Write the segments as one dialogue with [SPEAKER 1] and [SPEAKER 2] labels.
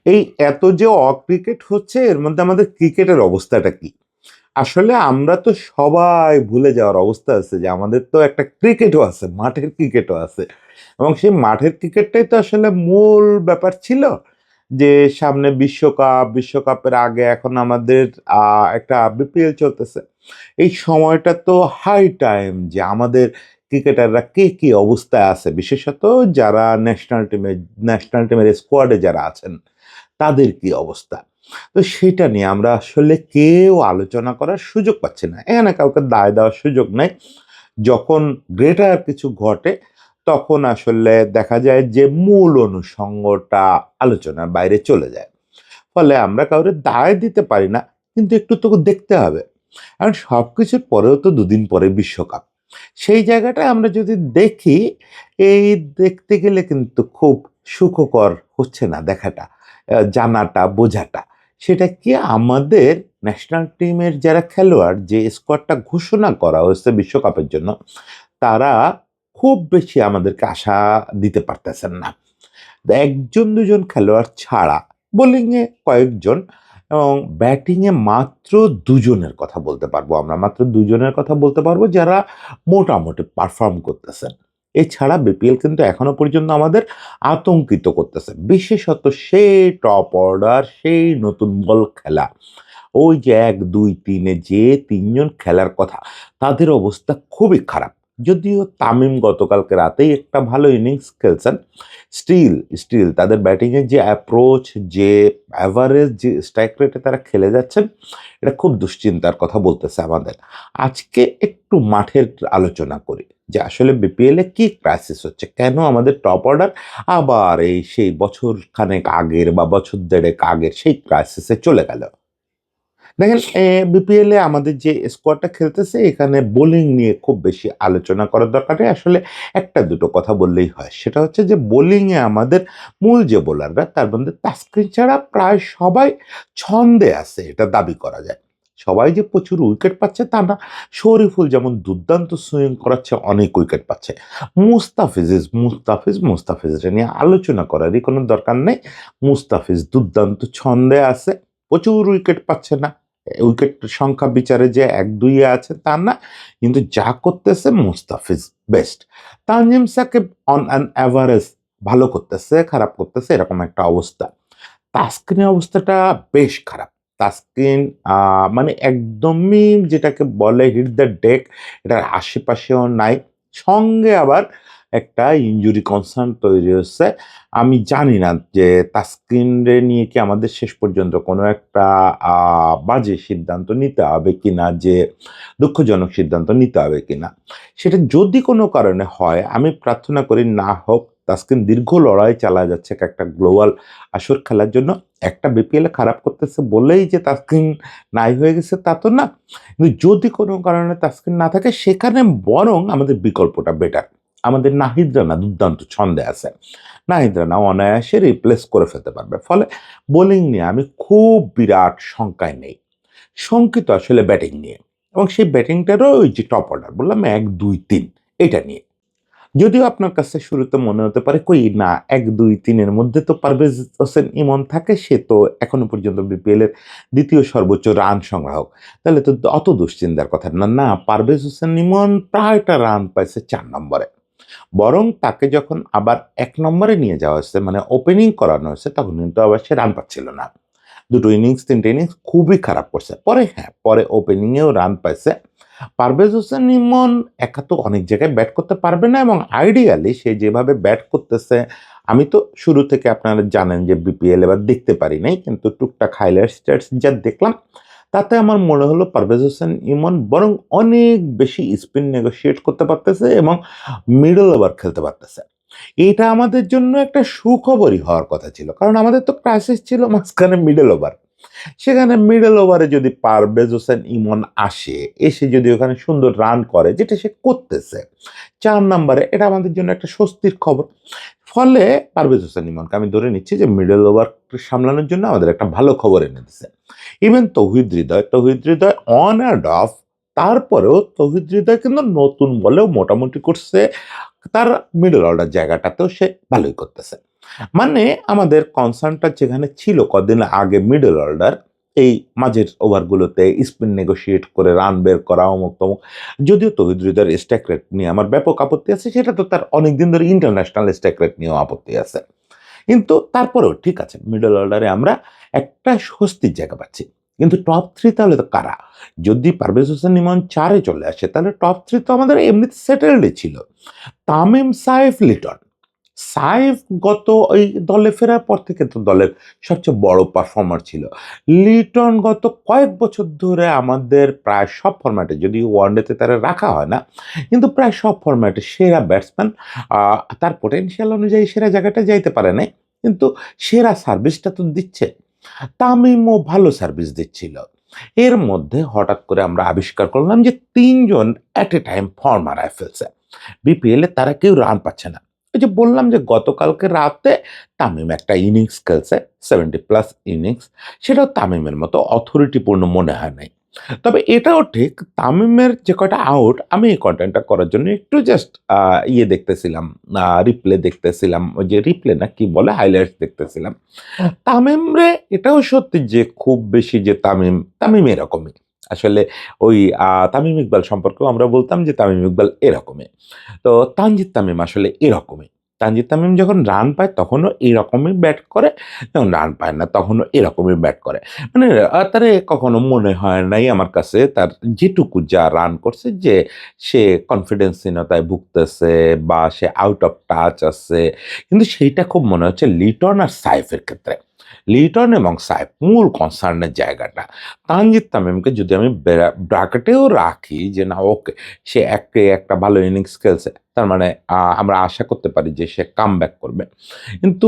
[SPEAKER 1] এই এত যে অক্রিকেট হচ্ছে এর মধ্যে আমাদের ক্রিকেটের অবস্থাটা কি? আসলে আমরা তো সবাই ভুলে যাওয়ার অবস্থা আছে যে আমাদের তো একটা ক্রিকেটও আছে, মাঠের ক্রিকেটও আছে। এবং সেই মাঠের ক্রিকেটটাই তো আসলে মূল ব্যাপার ছিল। যে সামনে বিশ্বকাপ, বিশ্বকাপের আগে এখন আমাদের একটা বিপিএল চলতেছে। এই সময়টা তো হাই টাইম যে আমাদের ক্রিকেটাররা কে কি অবস্থায় আছে, বিশেষত যারা ন্যাশনাল টিমের স্কোয়াডে যারা আছেন তাদের কি অবস্থা। তো সেটা নিয়ে আমরা আসলে কেউ আলোচনা করার সুযোগ পাচ্ছি না, এখানে কাউকে দায় দেওয়ার সুযোগ নাই। যখন গ্রেটার কিছু ঘটে তখন আসলে দেখা যায় যে মূল অনুষঙ্গটা আলোচনার বাইরে চলে যায়। ফলে আমরা কাউরে দায় দিতে পারি না, কিন্তু একটু তো দেখতে হবে। কারণ সবকিছুর পরেও তো দুদিন পরে বিশ্বকাপ। সেই জায়গাটায় আমরা যদি দেখি, এই দেখতে গেলে কিন্তু খুব সুখকর হচ্ছে না দেখাটা, জানাটা, বোঝাটা। সেটা কি, আমাদের ন্যাশনাল টিমের যারা খেলোয়াড়, যে স্কোয়াডটা ঘোষণা করা হয়েছে বিশ্বকাপের জন্য, তারা খুব বেশি আমাদেরকে আশা দিতে পারতেছেন না। একজন দুজন খেলোয়াড় ছাড়া, বোলিংয়ে কয়েকজন এবং ব্যাটিংয়ে মাত্র দুজনের কথা বলতে পারবো আমরা, মাত্র দুজনের কথা বলতে পারবো যারা মোটামুটি পারফর্ম করতেছেন। এছাড়া বিপিএল কিন্তু এখনো পর্যন্ত আমাদের আতঙ্কিত করতেছে, বিশেষত সেই টপ অর্ডার, সেই নতুন বল খেলা, ওই যে 1 2 3-এ যে তিনজন খেলার কথা, তাদের অবস্থা খুবই খারাপ। যদিও তামিম গতকালকে রাতেই একটা ভালো ইনিংস খেলছেন, স্টিল তাদের ব্যাটিংয়ের যে অ্যাপ্রোচ, যে অ্যাভারেজ, যে স্ট্রাইক রেটে তারা খেলে যাচ্ছেন, এটা খুব দুশ্চিন্তার কথা বলতেছে আমাদের। আজকে একটু মাঠের আলোচনা করি যে আসলে বিপিএল এ কি ক্রাইসিস হচ্ছে, কেন আমাদের টপ অর্ডার আবার এই সেই বছর খানেক আগের বা বছর দেড়েক আগের সেই ক্রাইসিসে চলে গেল। দেখেন, বিপিএল এ আমাদের যে স্কোয়াডটা খেলতেছে, এখানে বোলিং নিয়ে খুব বেশি আলোচনা করার দরকার নেই। আসলে একটা দুটো কথা বললেই হয়। সেটা হচ্ছে যে বোলিং এ আমাদের মূল যে বোলাররা, তার মধ্যে তাসকিন ছাড়া প্রায় সবাই ছন্দে আছে, এটা দাবি করা যায়। সবাই যে প্রচুর উইকেট পাচ্ছে তা না। শরীফুল যেমন দুর্দান্ত সুইং করাচ্ছে, অনেক উইকেট পাচ্ছে। মুস্তাফিজটা নিয়ে আলোচনা করারই কোনো দরকার নেই। মুস্তাফিজ দুর্দান্ত ছন্দে আছে, প্রচুর উইকেট পাচ্ছে না। উইকেট সংখ্যা বিচারে যে 1 2-এ আছে তা না, কিন্তু যা করতেছে Mustafiz best. Tanzim Sakib on an average ভালো করতেছে, খারাপ করতেছে, এরকম একটা অবস্থা। তাসকিনের অবস্থাটা বেশ খারাপ। তাসকিন মানে একদমই যেটাকে বলে হিট দ্য ডেক, এটার আশেপাশেও নাই। সঙ্গে আবার একটা ইনজুরি কনসার্ন তৈরি হচ্ছে। আমি জানি না যে তাসকিনরে নিয়ে কি আমাদের শেষ পর্যন্ত কোনো একটা বাজে সিদ্ধান্ত নিতে হবে কিনা, যে দুঃখজনক সিদ্ধান্ত নিতে হবে কিনা। সেটা যদি কোনো কারণে হয়, আমি প্রার্থনা করি না হোক। তাসকিন দীর্ঘ লড়াই চালা যাচ্ছে একটা গ্লোবাল আসর খেলার জন্য। একটা বিপিএল এ খারাপ করতেছে বলেই যে তাসকিন নাই হয়ে গেছে তা তো না। কিন্তু যদি কোনো কারণে তাসকিন না থাকে, সেখানে বরং আমাদের বিকল্পটা বেটার। আমাদের নাহিদ রানা দুর্দান্ত ছন্দে আছে। নাহিদ রানা অনায়াসে রিপ্লেস করে ফেলতে পারবে। ফলে বোলিং নিয়ে আমি খুব বিরাট শঙ্কায় নেই। শঙ্কিত আসলে ব্যাটিং নিয়ে। এবং সেই ব্যাটিংটারও ওই যে টপ অর্ডার বললাম 1 2 3, এটা নিয়ে। যদিও আপনার কাছে শুরুতে মনে হতে পারে কই না, 1 2 3-এর মধ্যে তো পারভেজ হোসেন ইমন থাকে, সে তো এখনো পর্যন্ত বিপিএল এর দ্বিতীয় সর্বোচ্চ রান সংগ্রাহক। তাহলে তো অত দুশ্চিন্তার কথা না। না, পারভেজ হোসেন ইমন প্রায়টা রান পাইছে 4 নম্বরে। বরং তাকে যখন আবার 1 নম্বরে নিয়ে যাওয়া হয়েছে, মানে ওপেনিং করানো হয়েছে, তখন কিন্তু আবার সে রান পাচ্ছিল না। 2 ইনিংস 3টে ইনিংস খুবই খারাপ করছে। পরে হ্যাঁ, পরে ওপেনিংয়েও রান পাইছে। পারভেজ হোসেন ইমন একা তো অনেক জায়গায় ব্যাট করতে পারবে না, এবং আইডিয়ালি সে যেভাবে ব্যাট করতেছে, আমি তো শুরু থেকে আপনারা জানেন যে বিপিএল এবার দেখতে পারি নাই, কিন্তু টুকটাক হাইলাইটস যা দেখলাম, তাতে আমার মনে হলো পারভেজ হোসেন ইমন বরং অনেক বেশি স্পিন নেগোশিয়েট করতে পারতেছে এবং মিডল ওভার খেলতে পারতেছে। এটা আমাদের জন্য একটা সুখবরই হওয়ার কথা ছিল, কারণ আমাদের তো ক্রাইসিস ছিল মাঝখানে মিডল ওভার। সেখানে মিডল ওভারে যদি পারভেজ হোসেন ইমন আসে, এসে যদি ওখানে সুন্দর রান করে, যেটা সে করতেছে 4 নম্বরে, এটা আমাদের জন্য একটা স্বস্তির খবর। ফলে পারভেজ হোসেন ইমনকে আমি ধরে নিচ্ছি যে মিডল ওভার সামলানোর জন্য আমাদের একটা ভালো খবর এনে দিচ্ছে। Even Towhid Hridoy on and off, তারপরেও তৌহিদ হৃদয় কিন্তু নতুন বলেও মোটামুটি করছে, তার মিডল অর্ডার জায়গাটাতেও সে ভালোই করতেছে। মানে আমাদের কনসার্নটা যেখানে ছিল কদিন আগে মিডল অর্ডার, এই মাঝের ওভারগুলোতে স্পিন নেগোশিয়েট করে রান বের করা অমুক-তমুক। যদিও তৌহিদ হৃদয়ের স্ট্রাইক রেট নিয়ে আমার ব্যাপক আপত্তি আছে, সেটা তো তার অনেকদিন ধরে ইন্টারন্যাশনাল স্ট্রাইক রেট নিয়েও আপত্তি আছে। কিন্তু তারপরেও ঠিক আছে, মিডল অর্ডারে আমরা একটা স্বস্তির জায়গা পাচ্ছি। কিন্তু টপ 3 তাহলে তো কারা? যদি পারভেজ হোসেন ইমন ৪ এ চলে আসে তাহলে টপ 3 তো আমাদের এমনিতে সেটেলডই ছিল। তামিম, সাইফ, লিটন। সাইফ গত ওই দলে ফেরার পর থেকে তো দলের সবচেয়ে বড় পারফর্মার ছিল। লিটন গত কয়েক বছর ধরে আমাদের প্রায় সব ফরম্যাটে, যদিও ওয়ানডেতে তারা রাখা হয় না, কিন্তু প্রায় সব ফরম্যাটে সেরা ব্যাটসম্যান। তার পোটেনশিয়াল অনুযায়ী সেরা জায়গাটা যাইতে পারে নাই, কিন্তু সেরা সার্ভিসটা তো দিচ্ছে। তামিমও ভালো সার্ভিস দিচ্ছিল। এর মধ্যে হঠাৎ করে আমরা আবিষ্কার করলাম যে ৩ জন এট এ টাইম ফর্ম হারায় ফেলছে। বিপিএলে তারা কেউ রান পাচ্ছে না। ওই যে বললাম যে গতকালকে রাতে তামিম একটা ইনিংস খেলছে, 70 প্লাস ইনিংস। সেটাও তামিমের মতো অথরিটিপূর্ণ মনে হয় নাই। তবে এটাও ঠিক, তামিমের যে কয়টা আউট, আমি এই কনটেন্টটা করার জন্য একটু জাস্ট ইয়ে দেখতেছিলাম, রিপ্লে দেখতেছিলাম। ওই যে রিপ্লে না কি বলে, হাইলাইটস দেখতেছিলাম। তামিম রে এটাও সত্যি যে খুব বেশি যে তামিম এরকমই। আসলে ওই তামিম ইকবাল সম্পর্কেও আমরা বলতাম যে তামিম ইকবাল এরকমই। তো তানজিদ তামিম আসলে এরকমই। তানজিদ তামিম যখন রান পায় তখনও এরকমই ব্যাট করে, যখন রান পায় না তখনও এরকমই ব্যাট করে। মানে তারে কখনো মনে হয় নাই আমার কাছে তার যেটুকু যা রান করছে যে সে কনফিডেন্সহীনতায় ভুগতেছে বা সে আউট অফ টাচ আছে। কিন্তু সেইটা খুব মনে হচ্ছে লিটন আর সাইফের ক্ষেত্রে। লিটন এবং সাইফ মূল কনসার্নের জায়গাটা। তানজিদ তামিমকে যদি আমি ব্র্যাকেটেও রাখি যে না ওকে, সে একটা ভালো ইনিংস খেলছে, তার মানে আমরা আশা করতে পারি যে সে কামব্যাক করবে। কিন্তু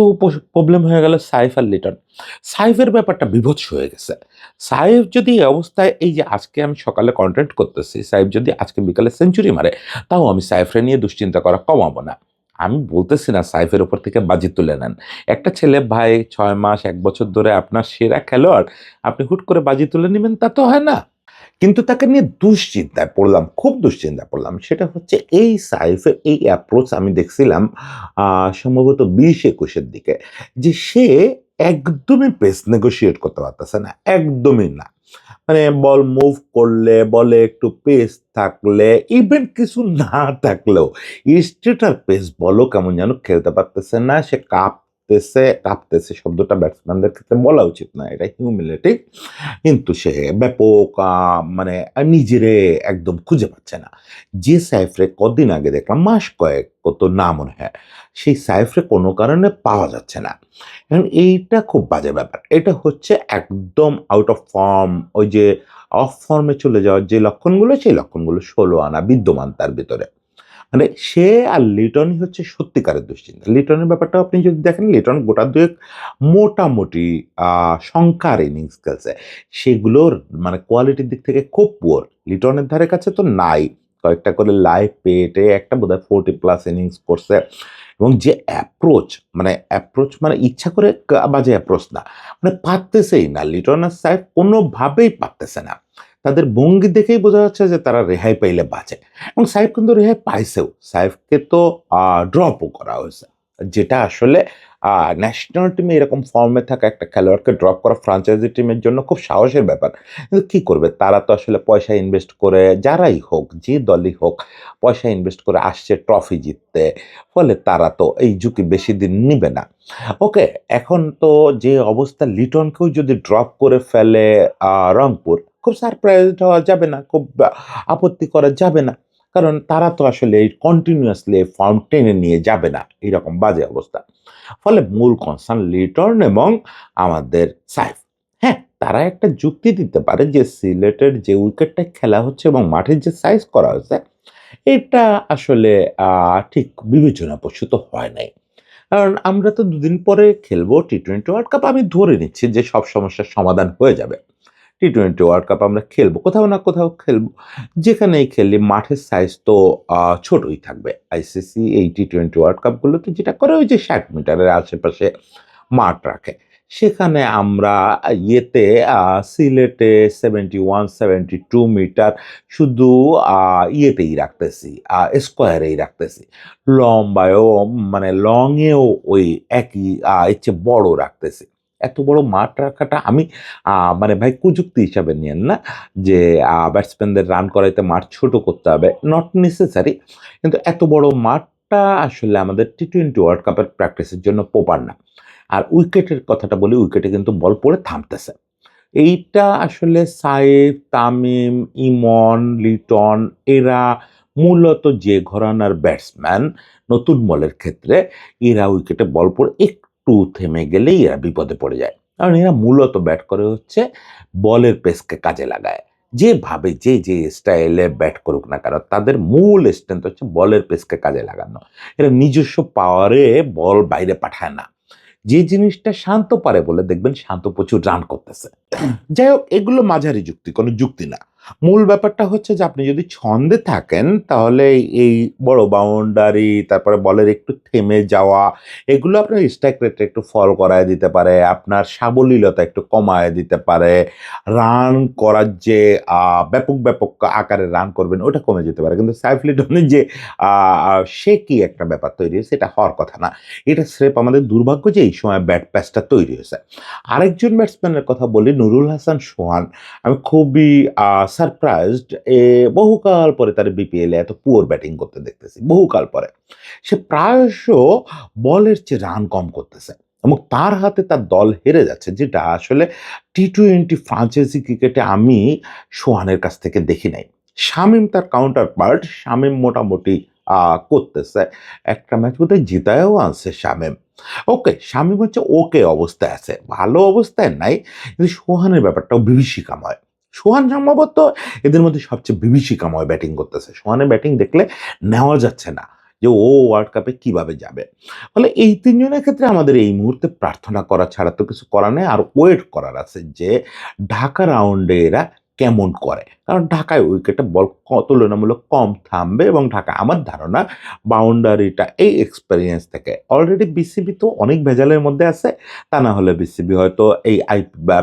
[SPEAKER 1] প্রবলেম হয়ে গেল সাইফ আর লিটন। সাইফের ব্যাপারটা বীভৎস হয়ে গেছে। সাইফ যদি এই অবস্থায়, এই যে আজকে আমি সকালে কন্টেন্ট করতেছি, সাইফ যদি আজকে বিকালে সেঞ্চুরি মারে, তাও আমি সাইফরে নিয়ে দুশ্চিন্তা করা কমাবো না। আমি বলতেছি না সাইফের উপর থেকে বাজি তুলে নেন। একটা ছেলে ভাই ৬ মাস ১ বছর ধরে আপনার সেরা খেলোয়াড়, আপনি হুট করে বাজি তুলে নিবেন তা তো হয় না। কিন্তু তাকে নিয়ে দুশ্চিন্তায় পড়লাম, খুব দুশ্চিন্তায় পড়লাম। সেটা হচ্ছে এই সাইফের এই অ্যাপ্রোচ আমি দেখছিলাম সম্ভবত ২০-২১ এর দিকে, যে সে একদমই পেস নেগোশিয়েট করতে পারতেছে না, একদমই না। মানে বল মুভ করলে, বলে একটু পেস থাকলে, ইভেন কিছু না থাকলেও স্ট্রেট আর পেস বলও কেমন যেন খেলতে পারতেছে না। সে কাঁপতেছে শব্দটা ব্যাটসম্যানদের ক্ষেত্রে বলা উচিত না, এটা হিউমিলেটিং। কিন্তু সে ব্যাপক মানে নিজেরে একদম খুঁজে পাচ্ছে না। যে সাইফরে কদিন আগে দেখলাম, মাস কয়েক তো না মনে হয়, সেই সাইফরে কোনো কারণে পাওয়া যাচ্ছে না। এখন এইটা খুব বাজে ব্যাপার। এটা হচ্ছে একদম আউট অফ ফর্ম, ওই যে অফ ফর্মে চলে যাওয়ার যে লক্ষণগুলো, সেই লক্ষণগুলো ১৬ আনা বিদ্যমান তার ভিতরে। মানে সে আর লিটনই হচ্ছে সত্যিকারের দুশ্চিন্তা। লিটনের ব্যাপারটাও আপনি যদি দেখেন, লিটন গোটা ২ মোটামুটি সংখ্যার ইনিংস খেলছে। সেগুলোর মানে কোয়ালিটির দিক থেকে খুব পুয়ার। লিটনের ধারে কাছে তো নাই। কয়েকটা করে লাইভ পেটে একটা বোধহয় 40 প্লাস ইনিংস করছে। এবং যে অ্যাপ্রোচ মানে ইচ্ছা করে বাজে অ্যাপ্রোচ না। মানে পারতেছেই না। লিটন আর সাইফ কোনোভাবেই পারতেছে না। তাদের ভঙ্গি দেখেই বোঝা যাচ্ছে যে তারা রেহাই পাইলে বাঁচে। এবং সাইফ কিন্তু রেহাই পাইছেও। সাইফকে তো ড্রপও করা হয়েছে। যেটা আসলে ন্যাশনাল টিমে এরকম ফর্মে থাকা একটা খেলোয়াড়কে ড্রপ করা ফ্র্যাঞ্চাইজি টিমের জন্য খুব সাহসের ব্যাপার। কিন্তু কি করবে? তারা তো আসলে পয়সা ইনভেস্ট করে, যারাই হোক, যে দলই হোক, পয়সা ইনভেস্ট করে আসছে ট্রফি জিততে। ফলে তারা তো এই ঝুঁকি বেশিদিন নিবে না। ওকে, এখন তো যে অবস্থা, লিটনকেও যদি ড্রপ করে ফেলে রংপুর, খুব সারপ্রাইজড হওয়া যাবে না, খুব আপত্তি করা যাবে না। কারণ তারা তো আসলে এই কন্টিনিউয়াসলি ফর্ম টেনে নিয়ে যাবে না, এইরকম বাজে অবস্থা। ফলে মূল কনসার্ন লিটন এবং আমাদের সাইফ। হ্যাঁ, তারা একটা যুক্তি দিতে পারে যে সিলেটের যে উইকেটটা খেলা হচ্ছে এবং মাঠের যে সাইজ করা হয়েছে, এটা আসলে ঠিক বিবেচনাপ্রসূত হয় নাই। কারণ আমরা তো ২ দিন পরে খেলবো টি-20 ওয়ার্ল্ড কাপ। আমি ধরে নিচ্ছি যে সব সমস্যার সমাধান হয়ে যাবে। টি-20 ওয়ার্ল্ড কাপ আমরা খেলবো। কোথাও না কোথাও খেলবো। যেখানেই খেলি মাঠের সাইজ তো ছোটই থাকবে। আইসিসি এই টি-20 ওয়ার্ল্ড কাপগুলোতে যেটা করে, ওই যে ৬০ মিটারের আশেপাশে মাঠ রাখে। সেখানে আমরা ইয়েতে সিলেটে 71-72 মিটার শুধু ইয়েতেই রাখতেছি, স্কোয়ারেই রাখতেছি। লম্বায়ও মানে লংয়েও ওই একই এর চেয়ে বড় রাখতেছি। এত বড় মাঠ রাখাটা আমি মানে ভাই কুযুক্তি হিসাবে নিয়েন না যে ব্যাটসম্যানদের রান করাইতে মাঠ ছোট করতে হবে। Not necessary. কিন্তু এত বড় মাঠটা আসলে আমাদের টি-20 ওয়ার্ল্ড কাপের প্র্যাকটিসের জন্য প্রপার না। আর উইকেটের কথাটা বলি, উইকেটে কিন্তু বল পড়ে থামতেছে। এইটা আসলে সাইফ, তামিম, ইমন, লিটন এরা মূলত যে ঘরানার ব্যাটসম্যান নতুন বলের ক্ষেত্রে এরা উইকেটে বল পড়ে একটু থেমে গেলেই এরা বিপদে পড়ে যায়। কারণ এরা মূলত ব্যাট করে হচ্ছে বলের পেসকে কাজে লাগায়। যেভাবে যে স্টাইলে ব্যাট করুক না কেন তাদের মূল স্ট্রেংথ হচ্ছে বলের পেসকে কাজে লাগানো। এরা নিজস্ব পাওয়ারে বল বাইরে পাঠায় না। যে জিনিসটা শান্ত পারে বলে দেখবেন শান্ত প্রচুর রান করতেছে। যাই হোক এগুলো মাঝারি যুক্তি, কোনো যুক্তি না। মূল ব্যাপারটা হচ্ছে যে আপনি যদি ছন্দে থাকেন তাহলে এই বড় বাউন্ডারি তারপরে বলের একটু থেমে যাওয়া এগুলো আপনার স্ট্রাইক রেটটা একটু ফল করায় দিতে পারে, আপনার সাবলীলতা একটু কমায় দিতে পারে, রান করার যে ব্যাপক আকারে রান করবেন ওটা কমে যেতে পারে। কিন্তু সাইফ লিটনের যে সে কি একটা ব্যাপার তৈরি হয়েছে এটা হওয়ার কথা না। এটা স্রেফ আমাদের দুর্ভাগ্য যে এই সময় ব্যাট প্যাচটা তৈরি হয়েছে। আরেকজন ব্যাটসম্যানের কথা বলি নুরুল হাসান সোহান। আমি খুবই সারপ্রাইজড বহুকাল পরে তার বিপিএলে এত পুয়ার ব্যাটিং করতে দেখতেছি, বহুকাল পরে। সে প্রায়শ বলের চেয়ে রান কম করতেছে এবং তার হাতে তার দল হেরে যাচ্ছে, যেটা আসলে টি-20 ফ্রাঞ্চাইজি ক্রিকেটে আমি সোহানের কাছ থেকে দেখি নাই। শামীম তার কাউন্টার পার্ট, শামীম মোটামুটি করতেছে। একটা ম্যাচ বোধহয় জিতায়ও আনছে শামীম। ওকে, শামীম হচ্ছে ওকে অবস্থায় আছে, ভালো অবস্থায় নাই। কিন্তু সোহানের ব্যাপারটাও বিভীষিকাময়। সোহান সম্ভবত এদের মধ্যে সবচেয়ে বিভীষিকাময় ব্যাটিং করতেছে। সোহানের ব্যাটিং দেখলে নেওয়া যাচ্ছে না যে ও ওয়ার্ল্ড কাপে কিভাবে যাবে। ফলে এই ৩ জনের ক্ষেত্রে আমাদের এই মুহূর্তে প্রার্থনা করা ছাড়া তো কিছু করার নেই। আর ওয়েট করার আছে যে ঢাকা রাউন্ডে এরা কেমন করে। কারণ ঢাকায় উইকেটে বল তুলনামূলক কম থামবে এবং ঢাকা আমার ধারণা বাউন্ডারিটা এই এক্সপেরিয়েন্স থেকে অলরেডি বিসিবি তো অনেক ভেজালের মধ্যে আছে। তা না হলে বিসিবি হয়তো এই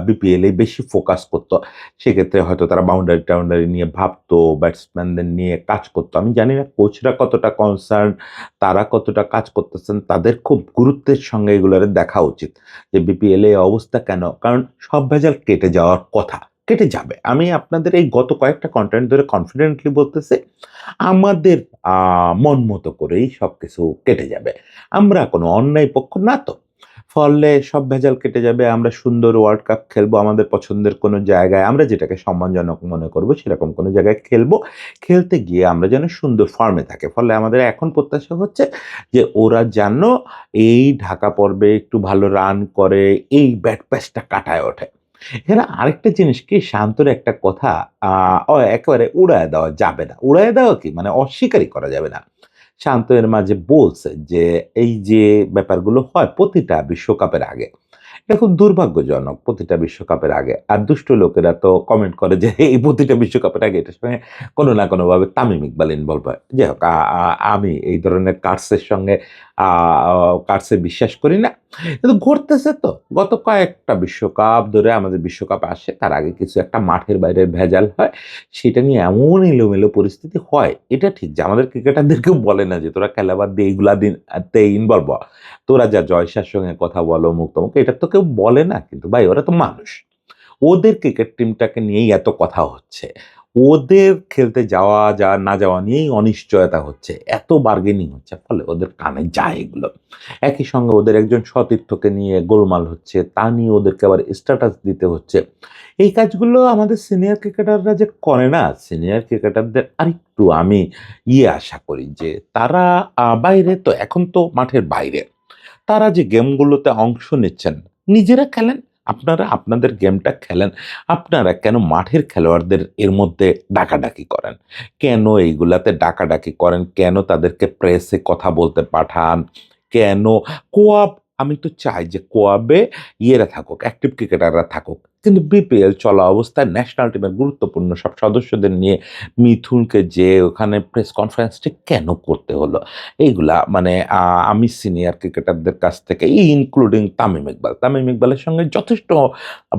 [SPEAKER 1] বিপিএল এ বেশি ফোকাস করতো। সেক্ষেত্রে হয়তো তারা বাউন্ডারি-টাউন্ডারি নিয়ে ভাবতো, ব্যাটসম্যানদের নিয়ে কাজ করতো। আমি জানি না কোচরা কতটা কনসার্ন, তারা কতটা কাজ করতেছেন। তাদের খুব গুরুত্বের সঙ্গে এগুলারে দেখা উচিত যে বিপিএল এ অবস্থা কেন? কারণ সব ভেজাল কেটে যাওয়ার কথা। কেটে যাবে। আমি আপনাদের এই গত কয়েকটা কনটেন্ট ধরে কনফিডেন্টলি বলতেছি, আমাদের মন মতো করেই সবকিছু কেটে যাবে। আমরা কোনো অন্যায় পক্ষ না তো। ফলে সব ভেজাল কেটে যাবে। আমরা সুন্দর ওয়ার্ল্ড কাপ খেলবো আমাদের পছন্দের কোনো জায়গায়। আমরা যেটাকে সম্মানজনক মনে করব সেরকম কোনো জায়গায় খেলবো। খেলতে গিয়ে আমরা যেন সুন্দর ফর্মে থাকি। ফলে আমাদের এখন প্রত্যাশা হচ্ছে যে ওরা যেন এই ঢাকা পর্বে একটু ভালো রান করে এই ব্যাট প্যাচটা কাটায় ওঠে। এখানে আরেকটা জিনিস কি শান্তর একটা কথা একেবারে উড়ায়ে দেওয়া যাবে না। উড়ায়ে দেওয়া কি মানে অস্বীকারই করা যাবে না। শান্ত এর মাঝে বলছে যে এই যে ব্যাপারগুলো হয় প্রতিটা বিশ্বকাপের আগে। এটা খুব দুর্ভাগ্যজনক প্রতিটা বিশ্বকাপের আগে। আর দুষ্ট লোকেরা তো কমেন্ট করে যে এই প্রতিটা বিশ্বকাপের আগে এটার সঙ্গে কোনো না কোনোভাবে তামিম ইকবাল ইনভলভ হয়। যাই হোক আমি এই ধরনের কার্সের সঙ্গে আ কার্সে বিশ্বাস করি না। কিন্তু ঘটতেছে তো। গত কয়েকটা বিশ্বকাপ ধরে আমাদের বিশ্বকাপ আসে তার আগে কিছু একটা মাঠের বাইরের ভেজাল হয়। সেটা নিয়ে এমন এলোমেলো পরিস্থিতি হয়। এটা ঠিক যে আমাদের ক্রিকেটারদেরকেও বলে না যে তোরা খেলা বাদ দিয়ে এইগুলা তে ইনভলভ হ। তোরা যা জয়সার সঙ্গে কথা বলো মুখ-টুখ এটা তো কেউ বলে না। কিন্তু ভাই ওরা তো মানুষ। ওদের ক্রিকেট টিমটাকে নিয়েই এত কথা হচ্ছে। ওদের খেলতে যাওয়া না যাওয়া নিয়েই অনিশ্চয়তা হচ্ছে। এত বার্গেনিং হচ্ছে। ফলে ওদের কানে যায় এগুলো। একই সঙ্গে ওদের একজন সতীর্থকে নিয়ে গোলমাল হচ্ছে। তা নিয়ে ওদেরকে আবার স্ট্যাটাস দিতে হচ্ছে। এই কাজগুলো আমাদের সিনিয়র ক্রিকেটাররা যে করে না, সিনিয়র ক্রিকেটারদের আরেকটু আমি আশা করি যে তারা বাইরে তো এখন তো মাঠের বাইরে। তারা যে গেমগুলোতে অংশ নিচ্ছেন, নিজেরা খেলেন। আপনারা আপনাদের গেমটা খেলেন। আপনারা কেন মাঠের খেলোয়াড়দের এর মধ্যে ডাকাডাকি করেন? কেন এইগুলাতে ডাকাডাকি করেন? কেন তাদেরকে প্রেসে কথা বলতে পাঠান? কেন কোয়াব আমি তো চাই যে কোয়াবে থাকুক, অ্যাক্টিভ ক্রিকেটাররা থাকুক। কিন্তু বিপিএল চলা অবস্থায় ন্যাশনাল টিমের গুরুত্বপূর্ণ সব সদস্যদের নিয়ে মিথুনকে যে ওখানে প্রেস কনফারেন্সটি কেন করতে হলো? এইগুলা মানে আমি সিনিয়র ক্রিকেটারদের কাছ থেকে ইনক্লুডিং তামিম ইকবাল। তামিম ইকবালের সঙ্গে যথেষ্ট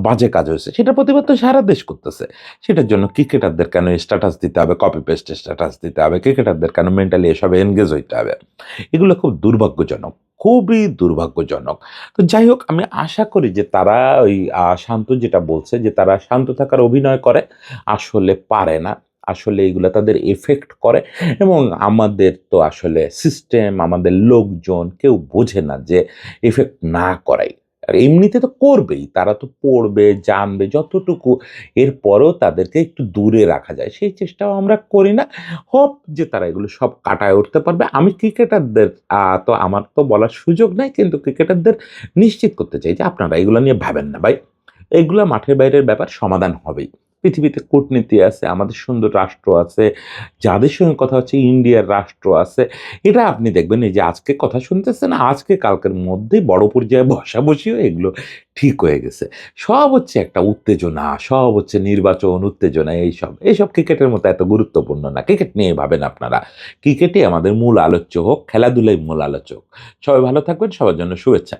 [SPEAKER 1] বাজে কাজ হয়েছে। সেটার প্রতিবাদ তো সারা দেশ করতেছে। সেটার জন্য ক্রিকেটারদের কেন স্ট্যাটাস দিতে হবে, কপি পেস্ট স্ট্যাটাস দিতে হবে? ক্রিকেটারদের কেন মেন্টালি এসবে এনগেজ হইতে হবে? এগুলো খুব দুর্ভাগ্যজনক, খুবই দুর্ভাগ্যজনক। তো যাই হোক, আমি আশা করি যে তারা ওই শান্ত যেটা বলছে যে তারা শান্ত থাকার অভিনয় করে, আসলে পারে না। আসলে এগুলা তাদের ইফেক্ট করে এবং আমাদের তো আসলে সিস্টেম, আমাদের লোকজন কেউ বোঝে না যে ইফেক্ট না করাই। আর এমনিতে তো করবেই। তারা তো পড়বে, জানবে যতটুকু। এরপরেও তাদেরকে একটু দূরে রাখা যায়। সেই চেষ্টাও আমরা করি না। হোপ যে তারা এগুলো সব কাটায় উঠতে পারবে। আমি ক্রিকেটারদের তো আমার তো বলার সুযোগ নাই, কিন্তু ক্রিকেটারদের নিশ্চিত করতে চাই যে আপনারা এগুলো নিয়ে ভাবেন না ভাই। এগুলা মাঠের বাইরের ব্যাপার, সমাধান হবেই। পৃথিবীতে কূটনীতি আছে, আমাদের সুন্দর রাষ্ট্র আছে, যাদের সঙ্গে কথা হচ্ছে ইন্ডিয়ার রাষ্ট্র আছে। এটা আপনি দেখবেন এই যে আজকে কথা শুনতেছেন, আজকে কালকের মধ্যেই বড় পর্যায়ে বসাবসিও এগুলো ঠিক হয়ে গেছে। সব হচ্ছে একটা উত্তেজনা, সব হচ্ছে নির্বাচন, উত্তেজনা এইসব। এইসব ক্রিকেটের মতো এত গুরুত্বপূর্ণ না। ক্রিকেট নিয়ে ভাবেন আপনারা। ক্রিকেটই আমাদের মূল আলোচ্য হোক, খেলাধুলাই মূল আলোচ্য হোক। সবাই ভালো থাকবেন, সবার জন্য শুভেচ্ছা।